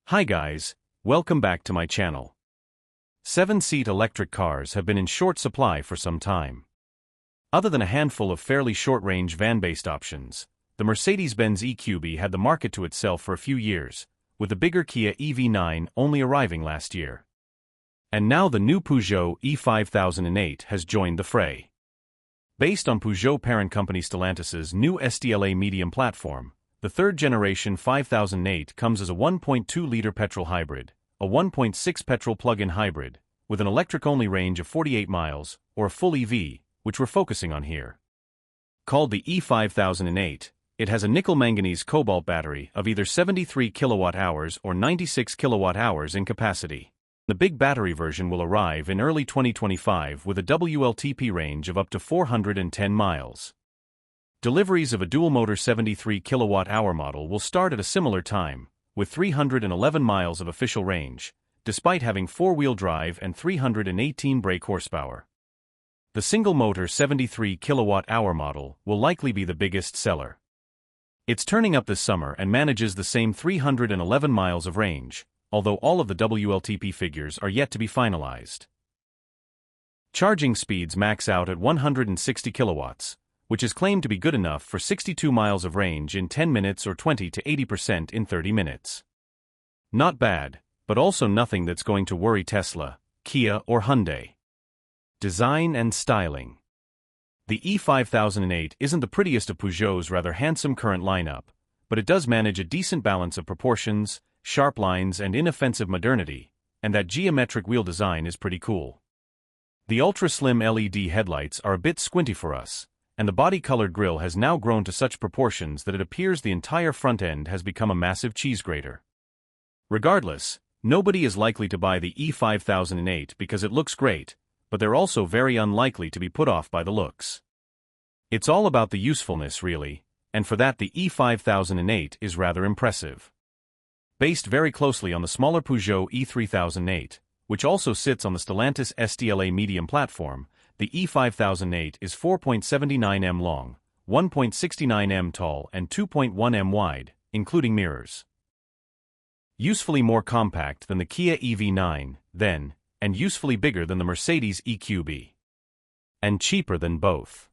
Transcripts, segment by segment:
Hi guys, welcome back to my channel. 7-seat electric cars have been in short supply for some time. Other than a handful of fairly short-range van-based options, the Mercedes-Benz EQB had the market to itself for a few years, with the bigger Kia EV9 only arriving last year. And now the new Peugeot e-5008 has joined the fray. Based on Peugeot parent company Stellantis's new STLA medium platform, the third-generation 5008 comes as a 1.2-liter petrol hybrid, a 1.6 petrol plug-in hybrid, with an electric-only range of 48 miles, or a full EV, which we're focusing on here. Called the e-5008, it has a nickel-manganese cobalt battery of either 73 kilowatt-hours or 96 kilowatt-hours in capacity. The big battery version will arrive in early 2025 with a WLTP range of up to 410 miles. Deliveries of a dual-motor 73 kilowatt-hour model will start at a similar time, with 311 miles of official range, despite having four-wheel drive and 318 brake horsepower. The single-motor 73 kilowatt-hour model will likely be the biggest seller. It's turning up this summer and manages the same 311 miles of range, although all of the WLTP figures are yet to be finalized. Charging speeds max out at 160 kilowatts, which is claimed to be good enough for 62 miles of range in 10 minutes or 20 to 80% in 30 minutes. Not bad, but also nothing that's going to worry Tesla, Kia or Hyundai. Design and styling. The e-5008 isn't the prettiest of Peugeot's rather handsome current lineup, but it does manage a decent balance of proportions, sharp lines and inoffensive modernity, and that geometric wheel design is pretty cool. The ultra-slim LED headlights are a bit squinty for us, and the body-colored grille has now grown to such proportions that it appears the entire front end has become a massive cheese grater. Regardless, nobody is likely to buy the e-5008 because it looks great, but they're also very unlikely to be put off by the looks. It's all about the usefulness really, and for that the e-5008 is rather impressive. Based very closely on the smaller Peugeot e-3008, which also sits on the Stellantis STLA medium platform, the e-5008 is 4.79 m long, 1.69 m tall and 2.1 m wide, including mirrors. Usefully more compact than the Kia EV9, then, and usefully bigger than the Mercedes EQB. And cheaper than both.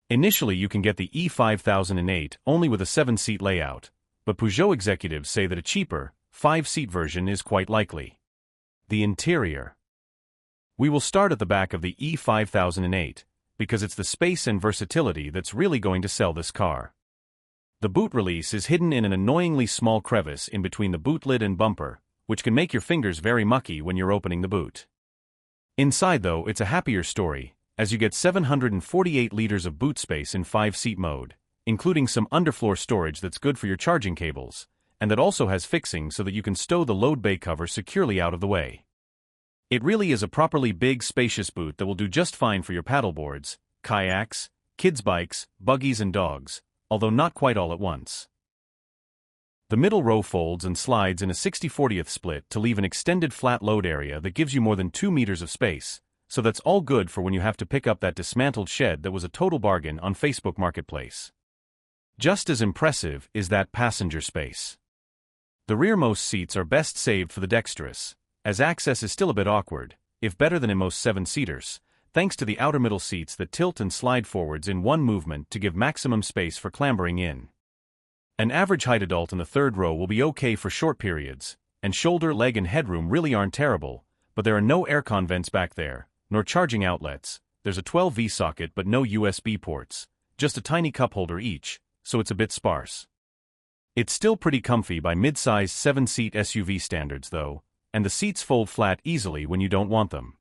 Initially you can get the e-5008 only with a 7-seat layout, but Peugeot executives say that a cheaper, 5-seat version is quite likely. The interior. We will start at the back of the e-5008, because it's the space and versatility that's really going to sell this car. The boot release is hidden in an annoyingly small crevice in between the boot lid and bumper, which can make your fingers very mucky when you're opening the boot. Inside though, it's a happier story, as you get 748 liters of boot space in 5-seat mode, including some underfloor storage that's good for your charging cables, and that also has fixing so that you can stow the load bay cover securely out of the way. It really is a properly big, spacious boot that will do just fine for your paddleboards, kayaks, kids' bikes, buggies and dogs, although not quite all at once. The middle row folds and slides in a 60/40th split to leave an extended flat load area that gives you more than 2 meters of space, so that's all good for when you have to pick up that dismantled shed that was a total bargain on Facebook Marketplace. Just as impressive is that passenger space. The rearmost seats are best saved for the dexterous, as access is still a bit awkward, if better than in most 7-seaters, thanks to the outer middle seats that tilt and slide forwards in one movement to give maximum space for clambering in. An average height adult in the third row will be okay for short periods, and shoulder, leg and headroom really aren't terrible, but there are no aircon vents back there, nor charging outlets. There's a 12V socket but no USB ports, just a tiny cup holder each, so it's a bit sparse. It's still pretty comfy by mid-sized 7-seat SUV standards though, and the seats fold flat easily when you don't want them.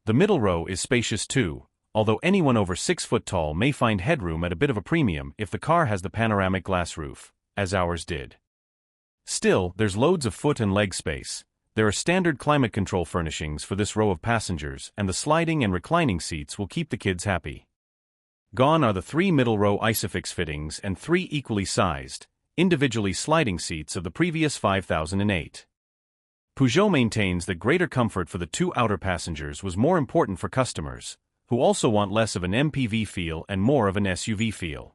The middle row is spacious too, although anyone over 6 foot tall may find headroom at a bit of a premium if the car has the panoramic glass roof, as ours did. Still, there's loads of foot and leg space. There are standard climate control furnishings for this row of passengers, and the sliding and reclining seats will keep the kids happy. Gone are the 3 middle row Isofix fittings and 3 equally sized, individually sliding seats of the previous 5008. Peugeot maintains that greater comfort for the 2 outer passengers was more important for customers, who also want less of an MPV feel and more of an SUV feel.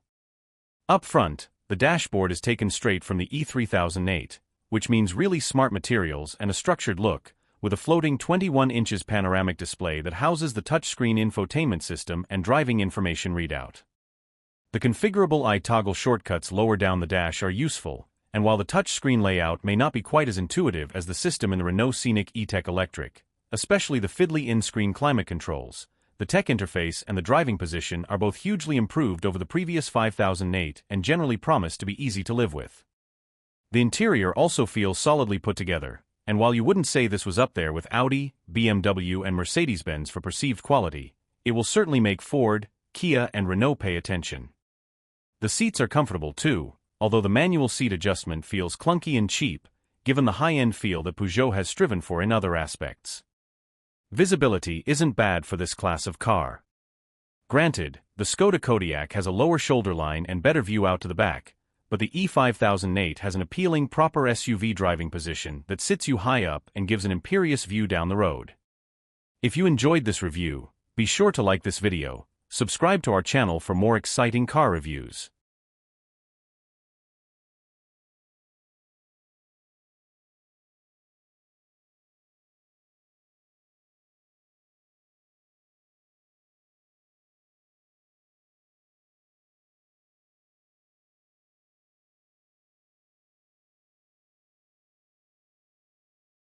Up front, the dashboard is taken straight from the e-3008, which means really smart materials and a structured look, with a floating 21 inches panoramic display that houses the touchscreen infotainment system and driving information readout. The configurable i-toggle shortcuts lower down the dash are useful, and while the touchscreen layout may not be quite as intuitive as the system in the Renault Scenic E-Tech Electric, especially the fiddly in-screen climate controls, the tech interface and the driving position are both hugely improved over the previous 5008 and generally promise to be easy to live with. The interior also feels solidly put together, and while you wouldn't say this was up there with Audi, BMW and Mercedes-Benz for perceived quality, it will certainly make Ford, Kia and Renault pay attention. The seats are comfortable too, although the manual seat adjustment feels clunky and cheap, given the high-end feel that Peugeot has striven for in other aspects. Visibility isn't bad for this class of car. Granted, the Skoda Kodiaq has a lower shoulder line and better view out to the back, but the e-5008 has an appealing proper SUV driving position that sits you high up and gives an imperious view down the road. If you enjoyed this review, be sure to like this video, subscribe to our channel for more exciting car reviews.